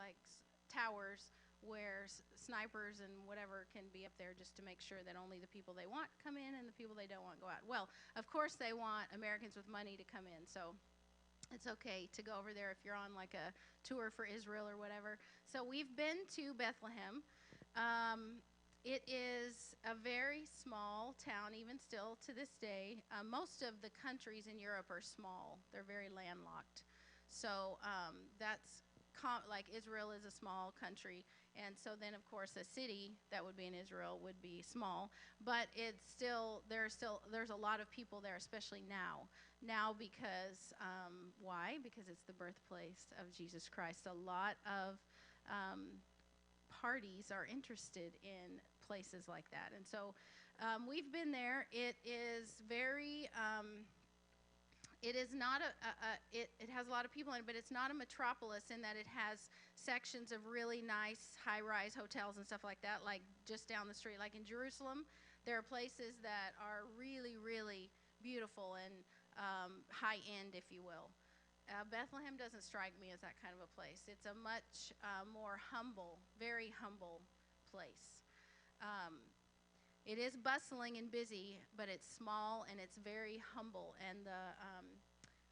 like towers where snipers and whatever can be up there just to make sure that only the people they want come in and the people they don't want go out. Well, of course they want Americans with money to come in, so it's okay to go over there if you're on like a tour for Israel or whatever. So we've been to Bethlehem. It is a very small town, even still to this day. Most of the countries in Europe are small. They're very landlocked. So that's like Israel is a small country, and so then of course a city that would be in Israel would be small, but it's still there's a lot of people there, especially now because why? Because it's the birthplace of Jesus Christ. A lot of parties are interested in places like that, and so we've been there. It is very it is not it has a lot of people in it, but it's not a metropolis in that it has sections of really nice high-rise hotels and stuff like that, like just down the street. Like in Jerusalem, there are places that are really, really beautiful and high-end, if you will. Bethlehem doesn't strike me as that kind of a place. It's a much more humble, very humble place. It is bustling and busy, but it's small and it's very humble. And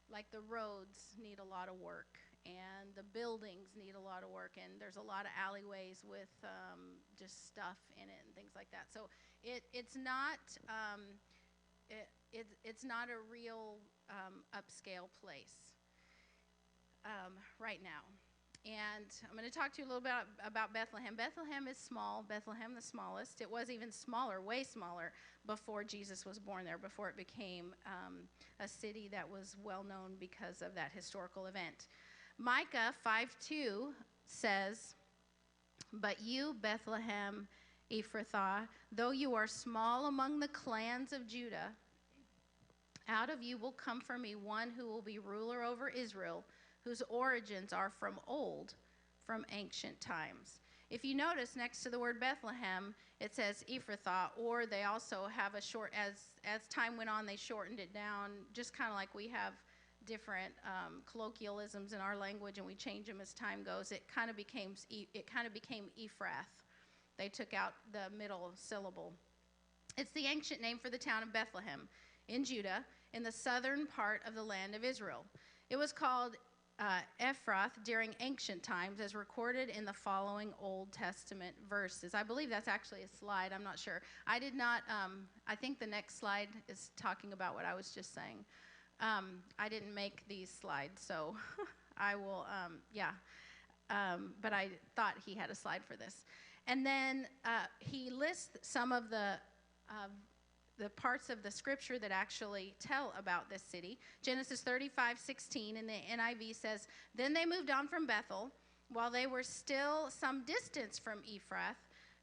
like the roads need a lot of work, and the buildings need a lot of work, and there's a lot of alleyways with just stuff in it and things like that. So it's not it's not a real upscale place right now. And I'm going to talk to you a little bit about Bethlehem. Bethlehem is small. Bethlehem, the smallest. It was even smaller, way smaller, before Jesus was born there, before it became a city that was well known because of that historical event. Micah 5:2 says, "But you, Bethlehem Ephrathah, though you are small among the clans of Judah, out of you will come for me one who will be ruler over Israel, whose origins are from old, from ancient times." If you notice, next to the word Bethlehem, it says Ephrathah, or they also have a short, as time went on, they shortened it down, just kind of like we have different colloquialisms in our language, and we change them as time goes. It kind of became Ephrath. They took out the middle syllable. It's the ancient name for the town of Bethlehem in Judah, in the southern part of the land of Israel. It was called Ephrath during ancient times, as recorded in the following Old Testament verses. I believe that's actually a slide. I'm not sure. I did not, I think the next slide is talking about what I was just saying. I didn't make these slides, so I will, but I thought he had a slide for this. And then he lists some of the parts of the scripture that actually tell about this city. Genesis 35:16 in the NIV says, "Then they moved on from Bethel. While they were still some distance from Ephrath,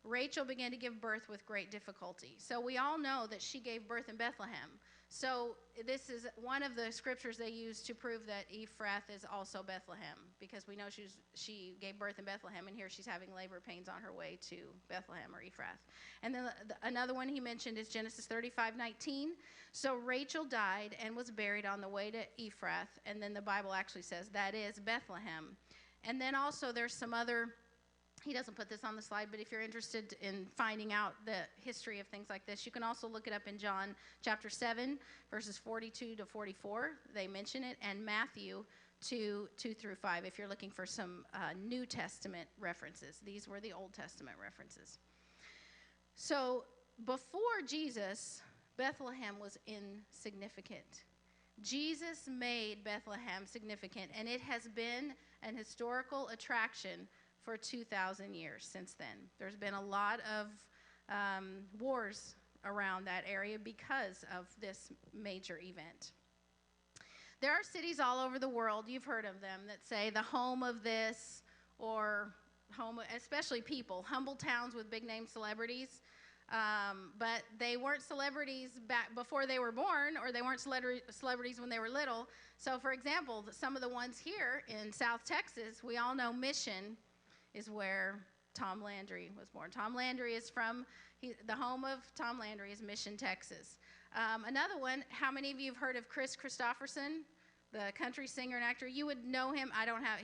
Rachel began to give birth with great difficulty." So we all know that she gave birth in Bethlehem. So this is one of the scriptures they use to prove that Ephrath is also Bethlehem, because we know she gave birth in Bethlehem, and here she's having labor pains on her way to Bethlehem or Ephrath. And then another one he mentioned is Genesis 35:19. "So Rachel died and was buried on the way to Ephrath," and then the Bible actually says that is Bethlehem. And then also there's some other, he doesn't put this on the slide, but if you're interested in finding out the history of things like this, you can also look it up in John chapter 7, verses 42 to 44. They mention it, and Matthew 2 through 5, if you're looking for some New Testament references. These were the Old Testament references. So before Jesus, Bethlehem was insignificant. Jesus made Bethlehem significant, and it has been an historical attraction for 2,000 years since then. There's been a lot of wars around that area because of this major event. There are cities all over the world, you've heard of them, that say the home of this, or home, especially people, humble towns with big name celebrities. But they weren't celebrities back before they were born, or they weren't celebrities when they were little. So for example, some of the ones here in South Texas, we all know Mission is where Tom Landry was born. Tom Landry is from, the home of Tom Landry is Mission, Texas. Another one, how many of you have heard of Chris Christopherson? the country singer and actor. You would know him.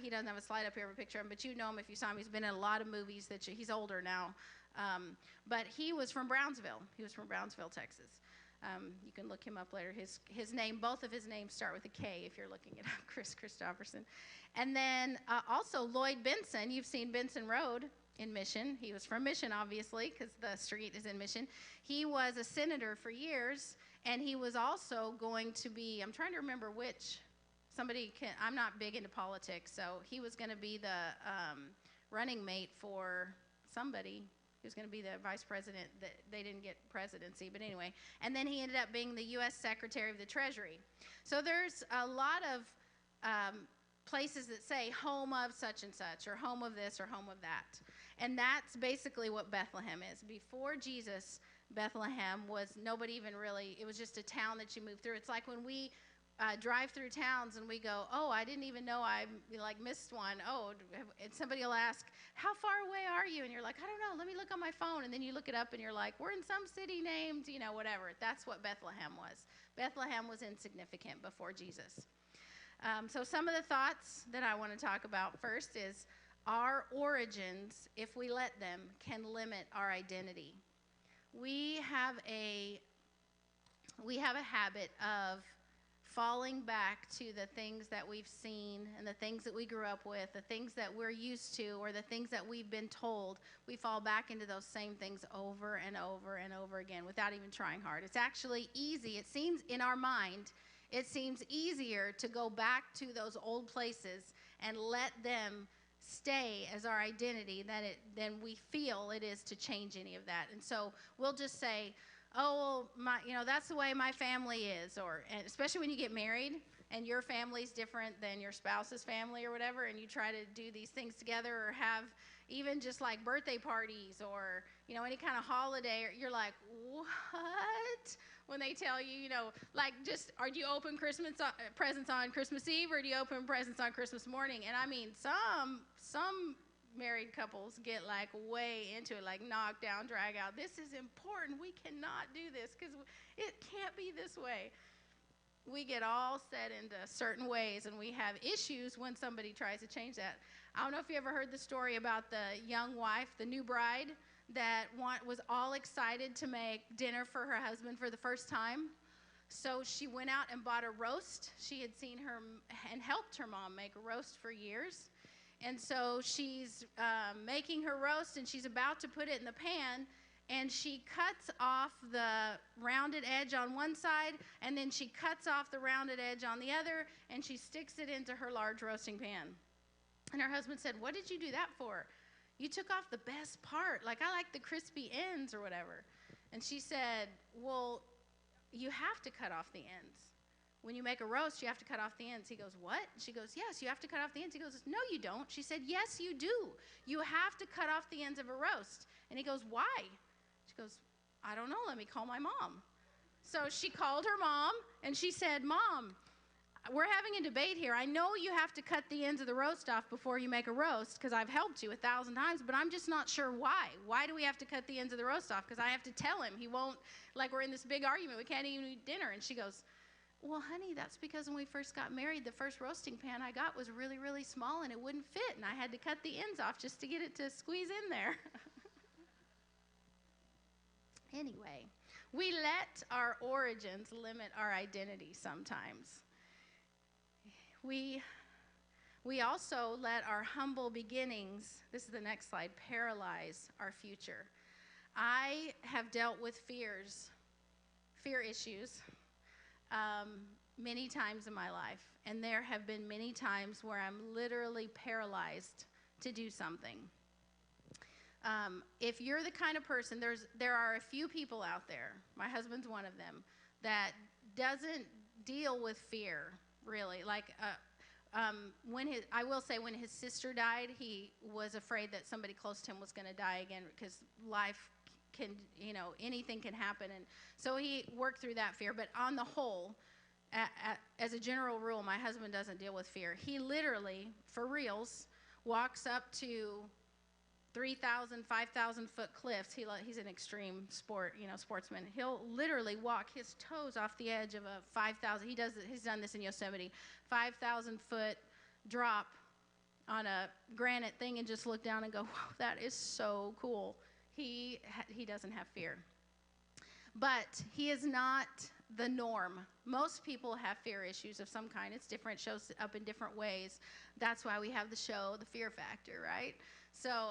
He doesn't have a slide up here of a picture of him, but you know him if you saw him. He's been in a lot of movies he's older now. But he was from Brownsville. He was from Brownsville, Texas. You can look him up later. His name, both of his names start with a K if you're looking it up, Chris Christopherson. And then also Lloyd Benson. You've seen Benson Road in Mission. He was from Mission, obviously, because the street is in Mission. He was a senator for years, and he was also going to be, I'm trying to remember which, I'm not big into politics, so he was going to be the running mate for somebody. He was going to be the vice president. They didn't get presidency, but anyway. And then he ended up being the U.S. Secretary of the Treasury. So there's a lot of places that say home of such and such, or home of this, or home of that. And that's basically what Bethlehem is. Before Jesus, Bethlehem was nobody even really, it was just a town that you moved through. It's like when we drive through towns and we go, oh, I didn't even know I missed one. Oh, and somebody will ask, how far away are you? And you're like, I don't know, let me look on my phone. And then you look it up and you're like, we're in some city named, whatever. That's what Bethlehem was. Bethlehem was insignificant before Jesus. So some of the thoughts that I want to talk about first is our origins, if we let them, can limit our identity. We have a habit of falling back to the things that we've seen and the things that we grew up with, the things that we're used to, or the things that we've been told. We fall back into those same things over and over and over again without even trying hard. It's actually easy. It seems in our mind, it seems easier to go back to those old places and let them stay as our identity than we feel it is to change any of that. And so we'll just say, oh, well, that's the way my family is, and especially when you get married and your family's different than your spouse's family or whatever, and you try to do these things together or have even just like birthday parties or, any kind of holiday, you're like, what? When they tell you, do you open Christmas presents on Christmas Eve or do you open presents on Christmas morning? And I mean, some married couples get way into it, knock down, drag out. This is important. We cannot do this because it can't be this way. We get all set into certain ways, and we have issues when somebody tries to change that. I don't know if you ever heard the story about the young wife, the new bride, that was all excited to make dinner for her husband for the first time. So she went out and bought a roast. She had seen her and helped her mom make a roast for years. And so she's making her roast, and she's about to put it in the pan, and she cuts off the rounded edge on one side, and then she cuts off the rounded edge on the other, and she sticks it into her large roasting pan. And her husband said, what did you do that for? You took off the best part. I like the crispy ends or whatever. And she said, well, you have to cut off the ends. When you make a roast, you have to cut off the ends. He goes, what? She goes, yes, you have to cut off the ends. He goes, no, you don't. She said, yes, you do. You have to cut off the ends of a roast. And he goes, why? She goes, I don't know. Let me call my mom. So she called her mom, and she said, Mom, we're having a debate here. I know you have to cut the ends of the roast off before you make a roast because I've helped you 1,000 times, but I'm just not sure why. Why do we have to cut the ends of the roast off? Because I have to tell him. He won't, we're in this big argument. We can't even eat dinner. And she goes, well, honey, that's because when we first got married, the first roasting pan I got was really, really small, and it wouldn't fit, and I had to cut the ends off just to get it to squeeze in there. Anyway, we let our origins limit our identity sometimes. We also let our humble beginnings, this is the next slide, paralyze our future. I have dealt with fear issues, many times in my life, and there have been many times where I'm literally paralyzed to do something. If you're the kind of person, there are a few people out there, my husband's one of them, that doesn't deal with fear, really. I will say when his sister died, he was afraid that somebody close to him was going to die again because life can, anything can happen. And so he worked through that fear. But on the whole, as a general rule, my husband doesn't deal with fear. He literally, for reals, walks up to 3,000, 5,000-foot cliffs. He's an extreme sportsman. He'll literally walk his toes off the edge of a 5,000. He's done this in Yosemite, 5,000-foot drop on a granite thing and just look down and go, wow, that is so cool. He doesn't have fear. But he is not the norm. Most people have fear issues of some kind. It's different, shows up in different ways. That's why we have the show, The Fear Factor, right? So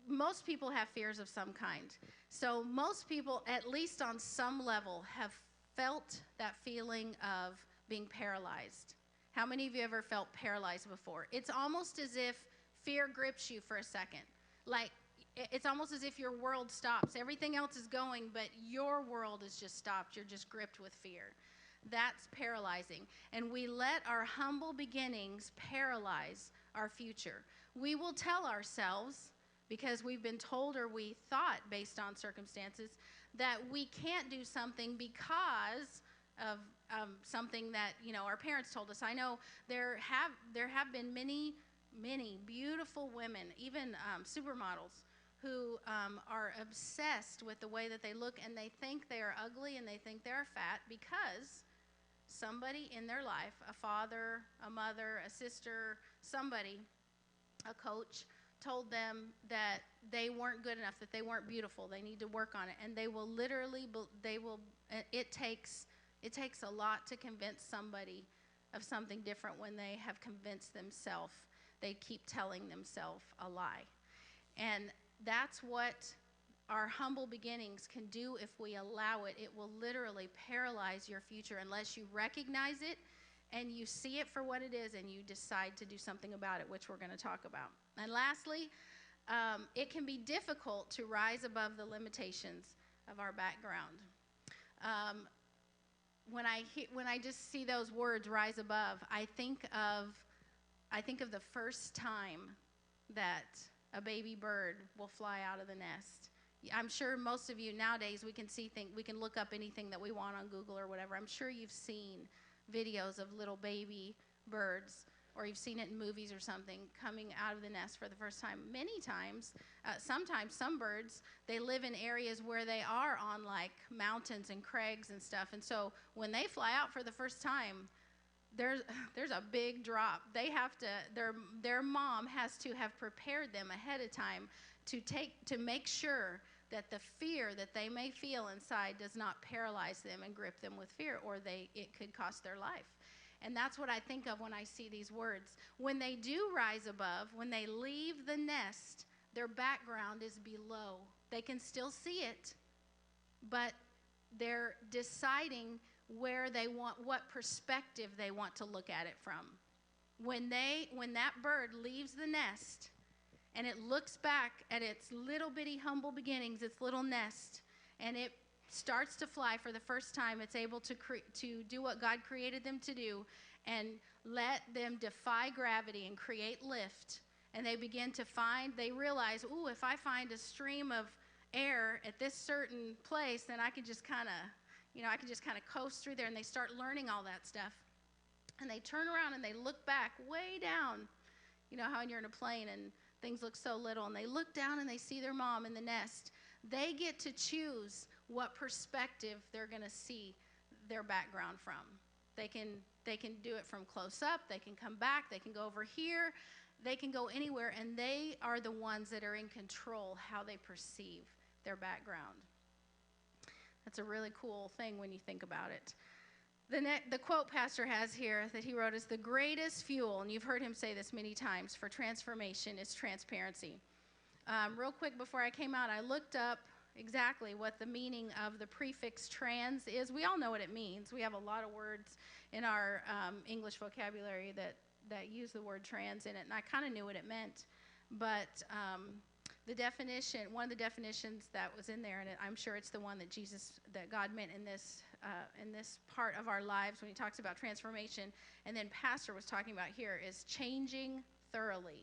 most people have fears of some kind. So most people, at least on some level, have felt that feeling of being paralyzed. How many of you ever felt paralyzed before? It's almost as if fear grips you for a second. Like, it's almost as if your world stops. Everything else is going, but your world is just stopped. You're just gripped with fear. That's paralyzing. And we let our humble beginnings paralyze our future. We will tell ourselves, because we've been told or we thought based on circumstances, that we can't do something because of something that, our parents told us. I know there have been many beautiful women, even supermodels, who are obsessed with the way that they look, and they think they are ugly and they think they're fat because somebody in their life, a father, a mother, a sister, somebody, a coach, told them that they weren't good enough, that they weren't beautiful, they need to work on it. And they will literally, it takes a lot to convince somebody of something different when they have convinced themselves. They keep telling themselves a lie. And that's what our humble beginnings can do if we allow it. It will literally paralyze your future unless you recognize it and you see it for what it is and you decide to do something about it, which we're going to talk about. And lastly, it can be difficult to rise above the limitations of our background. When I just see those words, rise above, I think of the first time that a baby bird will fly out of the nest. I'm sure most of you nowadays, we can look up anything that we want on Google or whatever. I'm sure you've seen videos of little baby birds, or you've seen it in movies or something, coming out of the nest for the first time. Many times, sometimes some birds, they live in areas where they are on like mountains and crags and stuff. And so when they fly out for the first time, there's a big drop. They have to, their mom has to have prepared them ahead of time to make sure that the fear that they may feel inside does not paralyze them and grip them with fear, or it could cost their life. And that's what I think of when I see these words. When they do rise above, when they leave the nest, their background is below. They can still see it, but they're deciding where they want, what perspective they want to look at it from. When that bird leaves the nest and it looks back at its little bitty humble beginnings, its little nest, and it starts to fly for the first time, it's able to do what God created them to do and let them defy gravity and create lift. And they begin to they realize, ooh, if I find a stream of air at this certain place, then I can just kind of coast through there. And they start learning all that stuff. And they turn around and they look back way down. You know how when you're in a plane and things look so little, and they look down and they see their mom in the nest. They get to choose what perspective they're going to see their background from. They can do it from close up. They can come back. They can go over here. They can go anywhere, and they are the ones that are in control how they perceive their background. That's a really cool thing when you think about it. The quote Pastor has here that he wrote is, the greatest fuel, and you've heard him say this many times, for transformation is transparency. Real quick before I came out, I looked up exactly what the meaning of the prefix trans is. We all know what it means. We have a lot of words in our English vocabulary that use the word trans in it, and I kind of knew what it meant. But the definition, one of the definitions that was in there, and I'm sure it's the one that God meant in this part of our lives when he talks about transformation, and then Pastor was talking about here, is changing thoroughly.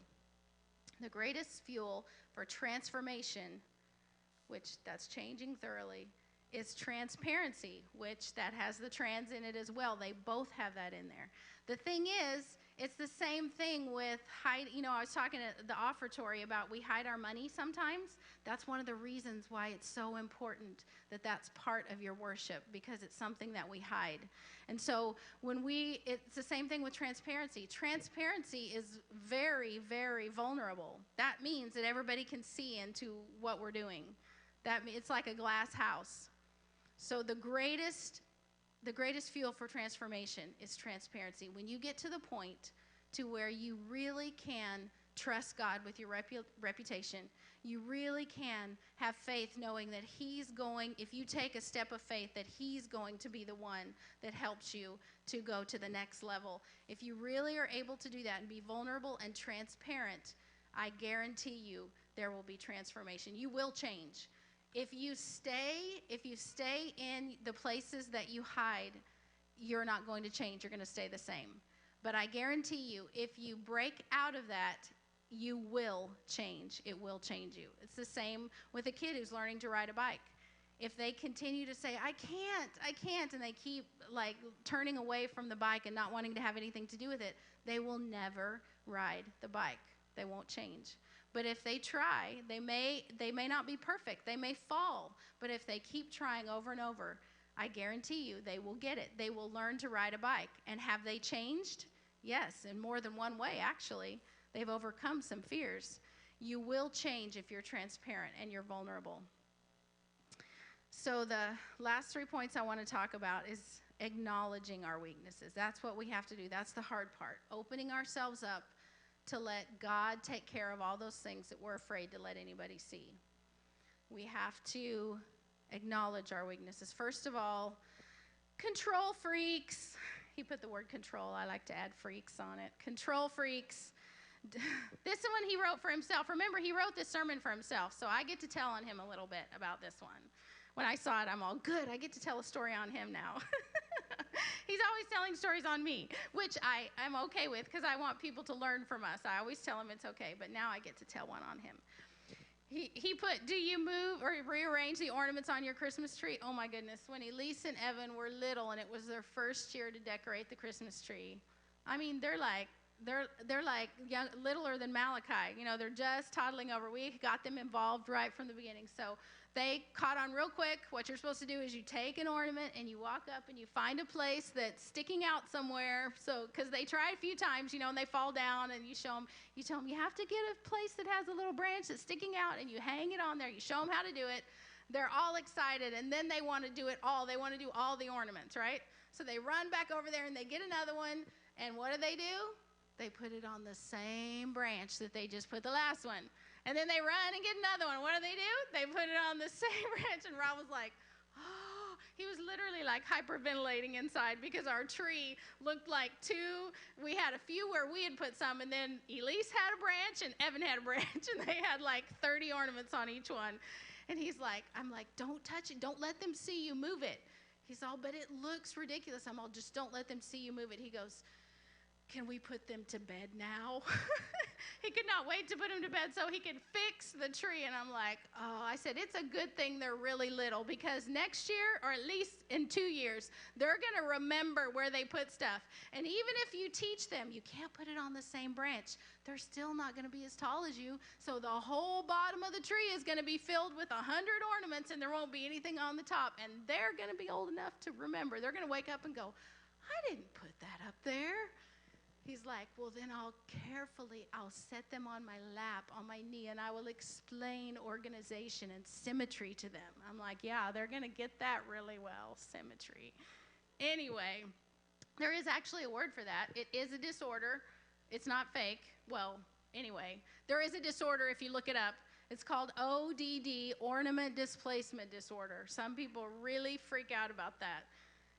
The greatest fuel for transformation, which that's changing thoroughly, is transparency, which that has the trans in it as well. They both have that in there. The thing is It's the same thing with hide. I was talking at the offertory about we hide our money sometimes. That's one of the reasons why it's so important that that's part of your worship, because it's something that we hide. And so it's the same thing with transparency. Transparency is very, very vulnerable. That means that everybody can see into what we're doing. It's like a glass house. So the greatest fuel for transformation is transparency. When you get to the point to where you really can trust God with your reputation, you really can have faith knowing that if you take a step of faith, that he's going to be the one that helps you to go to the next level. If you really are able to do that and be vulnerable and transparent, I guarantee you there will be transformation. You will change. If you stay in the places that you hide, you're not going to change. You're going to stay the same. But I guarantee you, if you break out of that, you will change. It will change you. It's the same with a kid who's learning to ride a bike. If they continue to say, I can't, and they keep like turning away from the bike and not wanting to have anything to do with it, they will never ride the bike. They won't change. But if they try, they may not be perfect. They may fall. But if they keep trying over and over, I guarantee you they will get it. They will learn to ride a bike. And have they changed? Yes, in more than one way, actually. They've overcome some fears. You will change if you're transparent and you're vulnerable. So the last 3 points I want to talk about is acknowledging our weaknesses. That's what we have to do. That's the hard part. Opening ourselves up to let God take care of all those things that we're afraid to let anybody see. We have to acknowledge our weaknesses. First of all, control freaks. He put the word control. I like to add freaks on it. Control freaks. This one he wrote for himself. Remember, he wrote this sermon for himself, so I get to tell on him a little bit about this one. When I saw it, I'm all, good, I get to tell a story on him now. He's always telling stories on me, which I'm okay with because I want people to learn from us. I always tell him it's okay, but now I get to tell one on him. He put, do you move or rearrange the ornaments on your Christmas tree? Oh, my goodness. When Elise and Evan were little and it was their first year to decorate the Christmas tree, I mean, they're like young, littler than Malachi. They're just toddling over. We got them involved right from the beginning. So they caught on real quick. What you're supposed to do is you take an ornament and you walk up and you find a place that's sticking out somewhere. So, because they try a few times, and they fall down, and you tell them you have to get a place that has a little branch that's sticking out, and you hang it on there. You show them how to do it. They're all excited, and then they want to do it all. They want to do all the ornaments, right? So they run back over there and they get another one. And what do? They put it on the same branch that they just put the last one. And then they run and get another one. What do? They put it on the same branch. And Rob was like, oh, he was literally like hyperventilating inside because our tree looked like two. We had a few where we had put some, and then Elise had a branch and Evan had a branch, and they had like 30 ornaments on each one. And I'm like, don't touch it. Don't let them see you move it. He's all, but it looks ridiculous. I'm all, just don't let them see you move it. He goes, can we put them to bed now? He could not wait to put them to bed so he could fix the tree. And I'm like, oh, I said, it's a good thing they're really little, because next year, or at least in 2 years, they're going to remember where they put stuff. And even if you teach them, you can't put it on the same branch, they're still not going to be as tall as you. So the whole bottom of the tree is going to be filled with 100 ornaments, and there won't be anything on the top. And they're going to be old enough to remember. They're going to wake up and go, I didn't put that up there. He's like, well, then I'll set them on my lap, on my knee, and I will explain organization and symmetry to them. I'm like, yeah, they're going to get that really well, symmetry. Anyway, there is actually a word for that. It is a disorder. It's not fake. Well, anyway, there is a disorder if you look it up. It's called ODD, Ornament Displacement Disorder. Some people really freak out about that.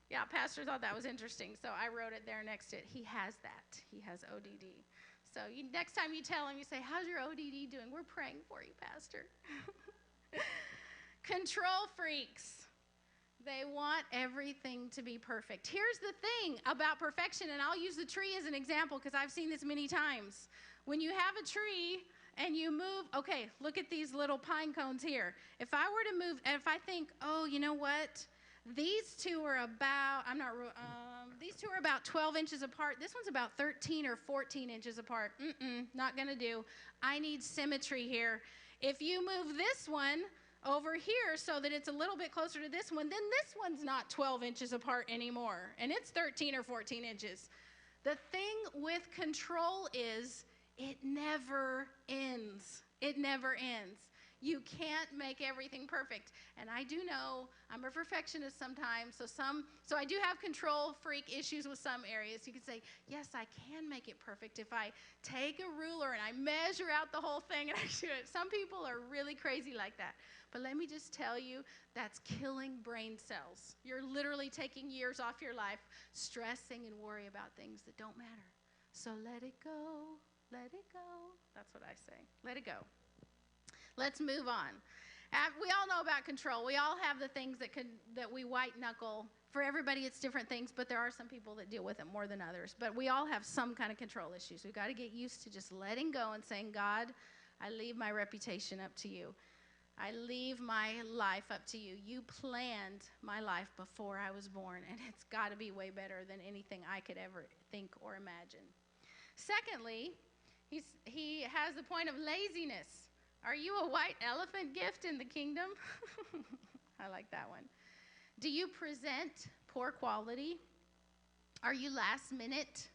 Yeah, Pastor thought that was interesting, so I wrote it there next to it. He has that. He has ODD. So next time you tell him, you say, how's your ODD doing? We're praying for you, Pastor. Control freaks. They want everything to be perfect. Here's the thing about perfection, and I'll use the tree as an example because I've seen this many times. When you have a tree and you move, okay, look at these little pine cones here. If I were to move, if I think, oh, you know what? These two are about, these two are about 12 inches apart. This one's about 13 or 14 inches apart. Not going to do. I need symmetry here. If you move this one over here so that it's a little bit closer to this one, then this one's not 12 inches apart anymore, and it's 13 or 14 inches. The thing with control is it never ends. It never ends. You can't make everything perfect. And I do know I'm a perfectionist sometimes, so I do have control freak issues with some areas. You could say, yes, I can make it perfect if I take a ruler and I measure out the whole thing and I do it. Some people are really crazy like that. But let me just tell you, that's killing brain cells. You're literally taking years off your life stressing and worry about things that don't matter. So let it go. Let it go. That's what I say. Let it go. Let's move on. We all know about control. We all have the things that we white knuckle. For everybody, it's different things, but there are some people that deal with it more than others. But we all have some kind of control issues. We've got to get used to just letting go and saying, God, I leave my reputation up to you. I leave my life up to you. You planned my life before I was born, and it's got to be way better than anything I could ever think or imagine. Secondly, he has the point of laziness. Are you a white elephant gift in the kingdom? I like that one. Do you present poor quality? Are you last minute?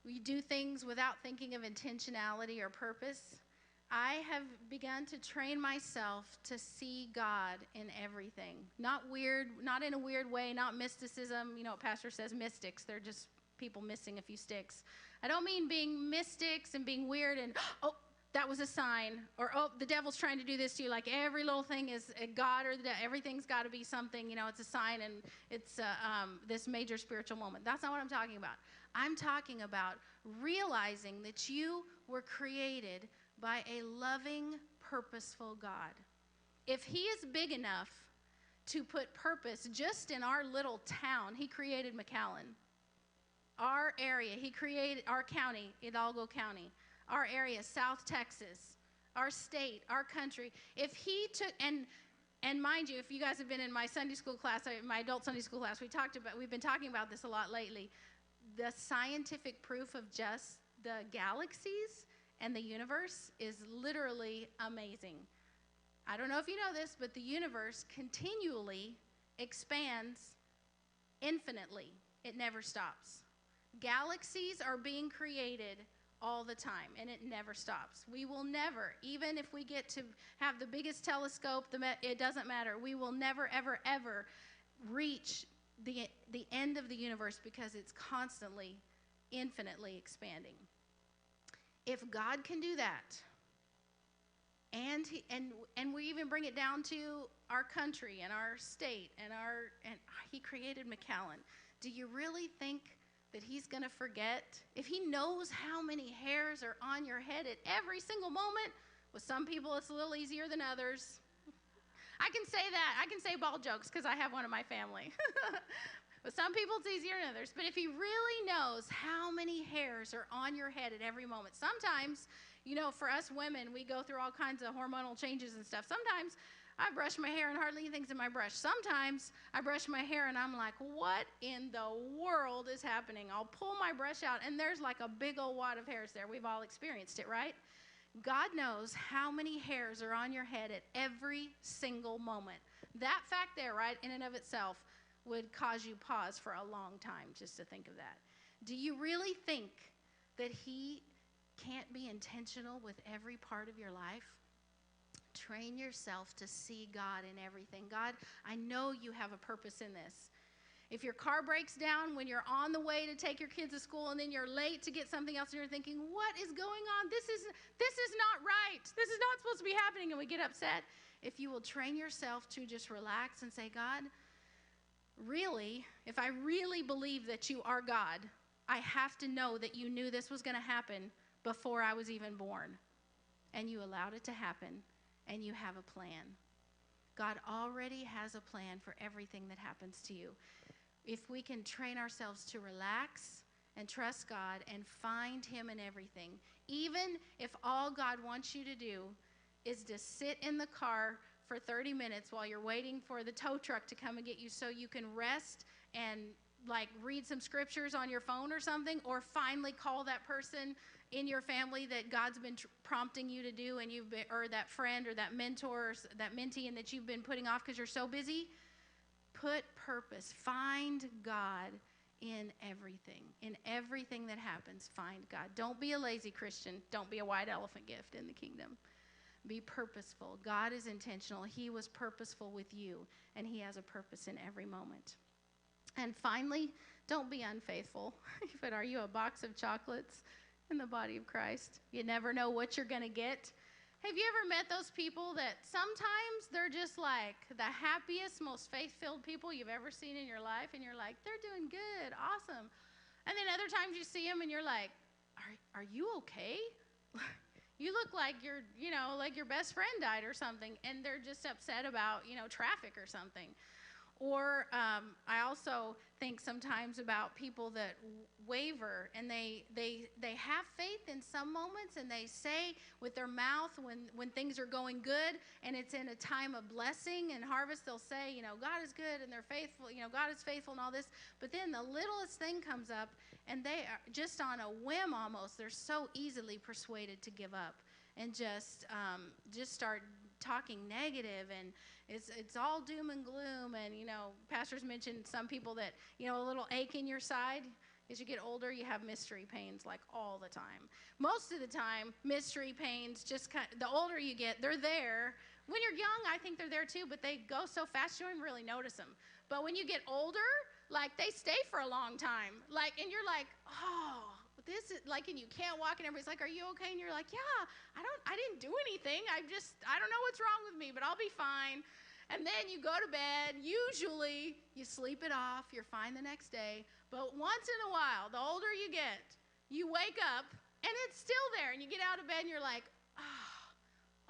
We do things without thinking of intentionality or purpose. I have begun to train myself to see God in everything. Not weird, not in a weird way, not mysticism. You know what pastor says, mystics. They're just people missing a few sticks. I don't mean being mystics and being weird and, oh, that was a sign, or, oh, the devil's trying to do this to you. Like every little thing is a God, or everything's got to be something, you know, it's a sign, and it's this major spiritual moment. That's not what I'm talking about. I'm talking about realizing that you were created by a loving, purposeful God. If he is big enough to put purpose just in our little town, he created McAllen. Our area, he created our county, Hidalgo County. Our area, South Texas, our state, our country. If he took, and mind you, if you guys have been in my Sunday school class, my adult Sunday school class, we've been talking about this a lot lately. The scientific proof of just the galaxies and the universe is literally amazing. I don't know if you know this, but the universe continually expands infinitely. It never stops. Galaxies are being created all the time, and it never stops. We will never, even if we get to have the biggest telescope, it doesn't matter. We will never, ever, ever reach the end of the universe because it's constantly, infinitely expanding. If God can do that, and we even bring it down to our country and our state and he created McAllen, do you really think that he's going to forget? If he knows how many hairs are on your head at every single moment, with some people it's a little easier than others. I can say that. I can say bald jokes because I have one in my family. With some people it's easier than others. But if he really knows how many hairs are on your head at every moment, sometimes, you know, for us women, we go through all kinds of hormonal changes and stuff. Sometimes I brush my hair and hardly anything's in my brush. Sometimes I brush my hair and I'm like, what in the world is happening? I'll pull my brush out and there's like a big old wad of hairs there. We've all experienced it, right? God knows how many hairs are on your head at every single moment. That fact there, right, in and of itself would cause you pause for a long time just to think of that. Do you really think that he can't be intentional with every part of your life? Train yourself to see God in everything. God, I know you have a purpose in this. If your car breaks down when you're on the way to take your kids to school and then you're late to get something else and you're thinking, what is going on? This is not right. This is not supposed to be happening, and we get upset. If you will train yourself to just relax and say, God, really, if I really believe that you are God, I have to know that you knew this was going to happen before I was even born. And you allowed it to happen. And you have a plan. God already has a plan for everything that happens to you. If we can train ourselves to relax and trust God and find him in everything, even if all God wants you to do is to sit in the car for 30 minutes while you're waiting for the tow truck to come and get you so you can rest and like read some scriptures on your phone or something, or finally call that person in your family that God's been prompting you to do, and you've been, or that friend or that mentor or that mentee, and that you've been putting off because you're so busy. Put purpose. Find God in everything that happens. Find God. Don't be a lazy Christian. Don't be a white elephant gift in the kingdom. Be purposeful. God is intentional. He was purposeful with you, and he has a purpose in every moment. And finally, don't be unfaithful. But are you a box of chocolates in the body of Christ? You never know what you're going to get. Have you ever met those people that sometimes they're just like the happiest, most faith-filled people you've ever seen in your life, and you're like, they're doing good, awesome. And then other times you see them and you're like, are you okay? You look like like your best friend died or something, and they're just upset about, traffic or something. Or I also think sometimes about people that waver, and they have faith in some moments, and they say with their mouth when things are going good and it's in a time of blessing and harvest, they'll say, God is good and they're faithful, God is faithful and all this. But then the littlest thing comes up, and they are just on a whim almost, they're so easily persuaded to give up and just start talking negative, and it's all doom and gloom. And pastors mentioned some people that a little ache in your side. As you get older, you have mystery pains like all the time. Most of the time, mystery pains just the older you get, they're there. When you're young, I think they're there too, but they go so fast you don't even really notice them. But when you get older, like they stay for a long time. And you're like, oh, this is like, and you can't walk, and everybody's like, are you okay? And you're like, yeah, I didn't do anything. I don't know what's wrong with me, but I'll be fine. And then you go to bed. Usually you sleep it off. You're fine the next day. But once in a while, the older you get, you wake up and it's still there. And you get out of bed and you're like,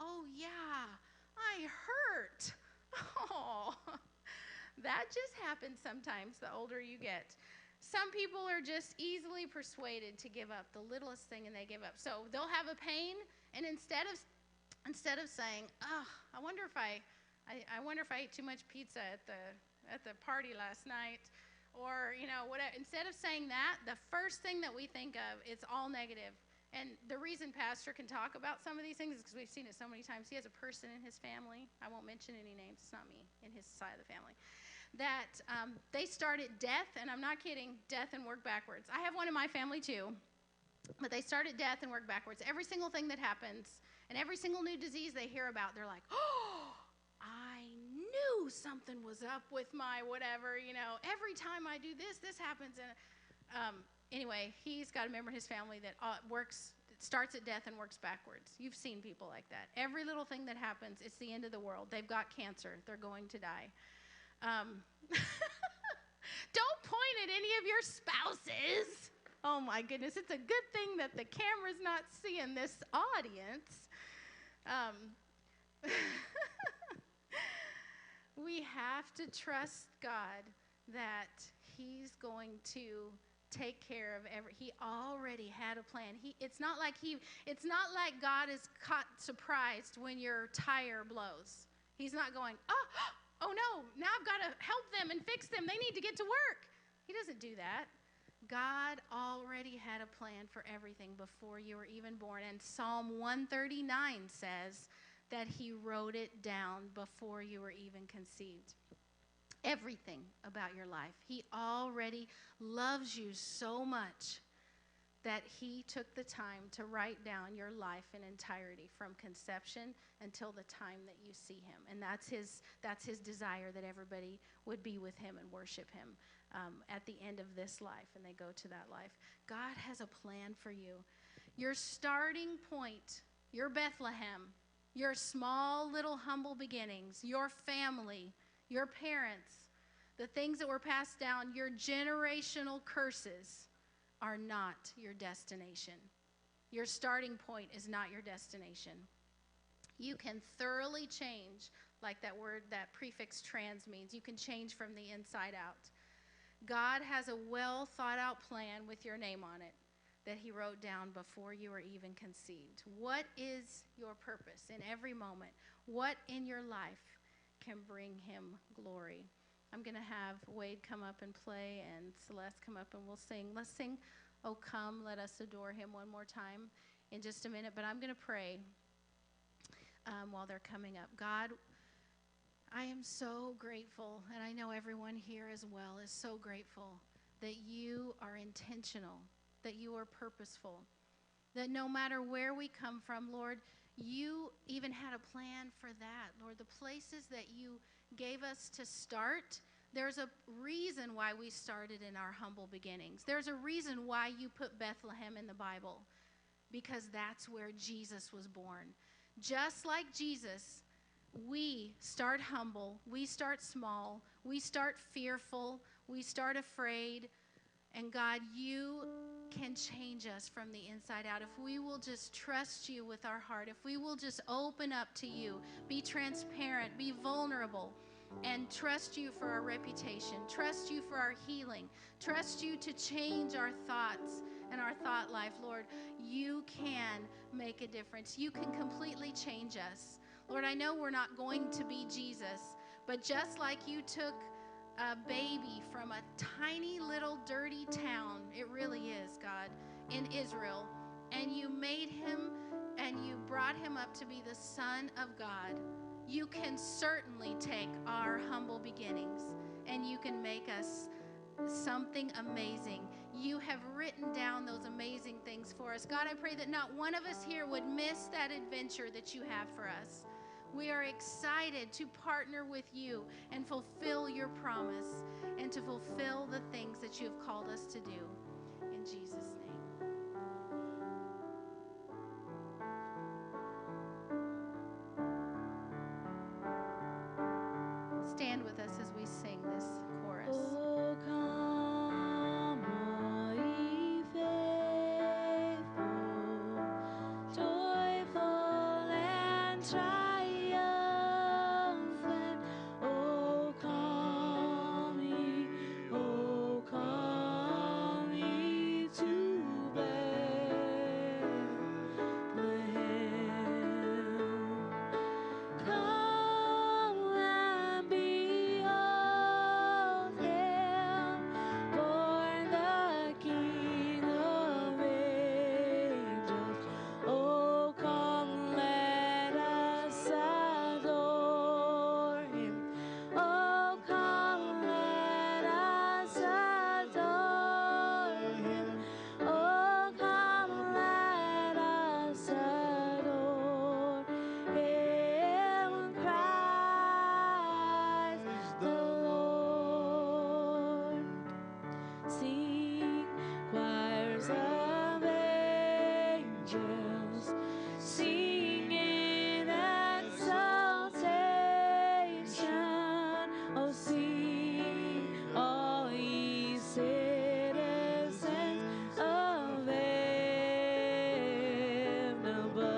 oh yeah, I hurt. Oh, that just happens sometimes the older you get. Some people are just easily persuaded to give up the littlest thing, and they give up. So they'll have a pain, and instead of saying, oh, I wonder if I ate too much pizza at the party last night, or whatever. Instead of saying that, the first thing that we think of, it's all negative. And the reason Pastor can talk about some of these things is because we've seen it so many times. He has a person in his family. I won't mention any names. It's not me, in his side of the family. That they started death, and I'm not kidding, death and work backwards. I have one in my family too, but they started death and work backwards. Every single thing that happens, and every single new disease they hear about, they're like, oh, I knew something was up with my whatever, every time I do this happens. And anyway, he's got a member in his family that starts at death and works backwards. You've seen people like that. Every little thing that happens, it's the end of the world. They've got cancer. They're going to die. Don't point at any of your spouses. Oh my goodness, it's a good thing that the camera's not seeing this audience. We have to trust God that he's going to take care of he already had a plan. It's not like God is caught surprised when your tire blows. He's not going, oh no, now I've got to help them and fix them. They need to get to work. He doesn't do that. God already had a plan for everything before you were even born. And Psalm 139 says that he wrote it down before you were even conceived. Everything about your life. He already loves you so much that he took the time to write down your life in entirety from conception until the time that you see him. And that's his desire, that everybody would be with him and worship him at the end of this life, and they go to that life. God has a plan for you. Your starting point, your Bethlehem, your small little humble beginnings, your family, your parents, the things that were passed down, your generational curses are not your destination. Your starting point is not your destination. You can thoroughly change, like that word, that prefix trans means. You can change from the inside out. God has a well thought out plan with your name on it that he wrote down before you were even conceived. What is your purpose in every moment? What in your life can bring him glory? I'm going to have Wade come up and play and Celeste come up and we'll sing. Let's sing, "Oh Come, Let Us Adore Him" one more time in just a minute. But I'm going to pray while they're coming up. God, I am so grateful, and I know everyone here as well is so grateful that you are intentional, that you are purposeful, that no matter where we come from, Lord, you even had a plan for that. Lord, the places that you gave us to start, there's a reason why we started in our humble beginnings. There's a reason why you put Bethlehem in the Bible, because that's where Jesus was born. Just like Jesus, we start humble, we start small, we start fearful, we start afraid, and God, you can change us from the inside out. If we will just trust you with our heart, if we will just open up to you, be transparent, be vulnerable, and trust you for our reputation, trust you for our healing, trust you to change our thoughts and our thought life, Lord, you can make a difference. You can completely change us. Lord, I know we're not going to be Jesus, but just like you took a baby from a tiny little dirty town, it really is, God, in Israel, and you made him and you brought him up to be the Son of God, you can certainly take our humble beginnings and you can make us something amazing. You have written down those amazing things for us. God, I pray that not one of us here would miss that adventure that you have for us. We are excited to partner with you and fulfill your promise and to fulfill the things that you have called us to do. In Jesus' name. Stand with us as we sing this chorus. Oh, come, all ye faithful, joyful and triumphant. Oh, come ye to Bethlehem. Come and behold him, born the King of angels. Oh, come, let us adore him. Oh, come, let us adore him. Oh, come, let us adore him, Christ the Lord. Sing, choirs of angels, sing in exaltation. Oh, sing, all ye citizens of heaven above.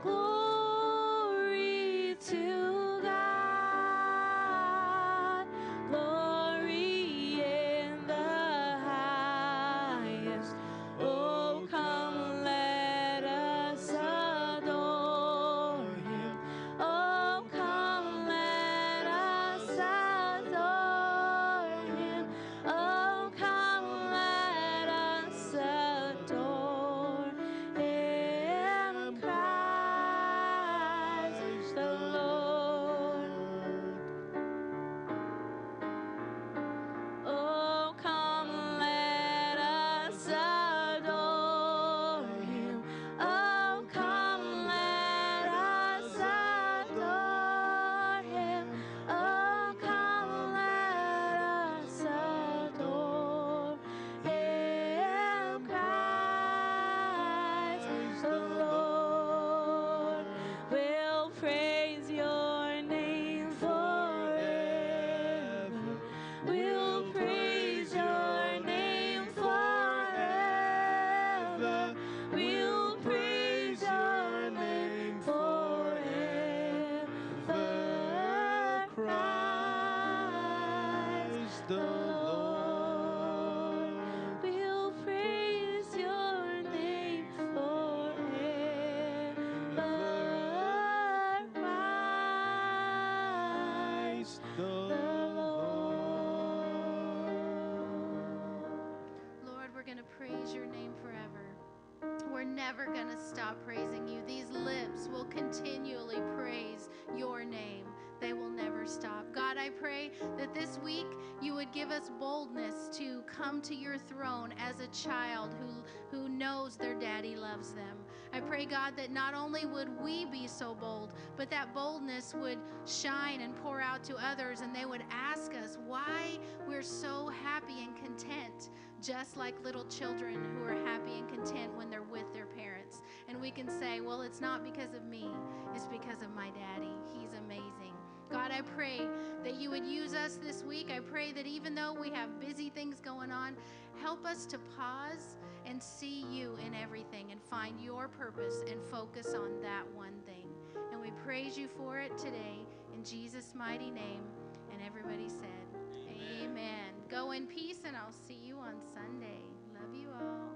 Glory to God, glory in the highest. Oh, come, let us adore him. Oh, come, let us adore him. Oh, come, let us adore him, Christ the Lord. Oh, come, let us adore never going to stop praising you. These lips will continually praise your name. They will never stop. God, I pray that this week you would give us boldness to come to your throne as a child who knows their daddy loves them. I pray, God, that not only would we be so bold, but that boldness would shine and pour out to others, and they would ask us why we're so happy and content, just like little children who are happy and content when they're with their parents. And we can say, well, it's not because of me, it's because of my daddy. He's amazing. God, I pray that you would use us this week. I pray that even though we have busy things going on, help us to pause and see you in everything and find your purpose and focus on that one thing. And we praise you for it today in Jesus' mighty name. And everybody said, Amen. Go in peace, and I'll see you on Sunday. Love you all.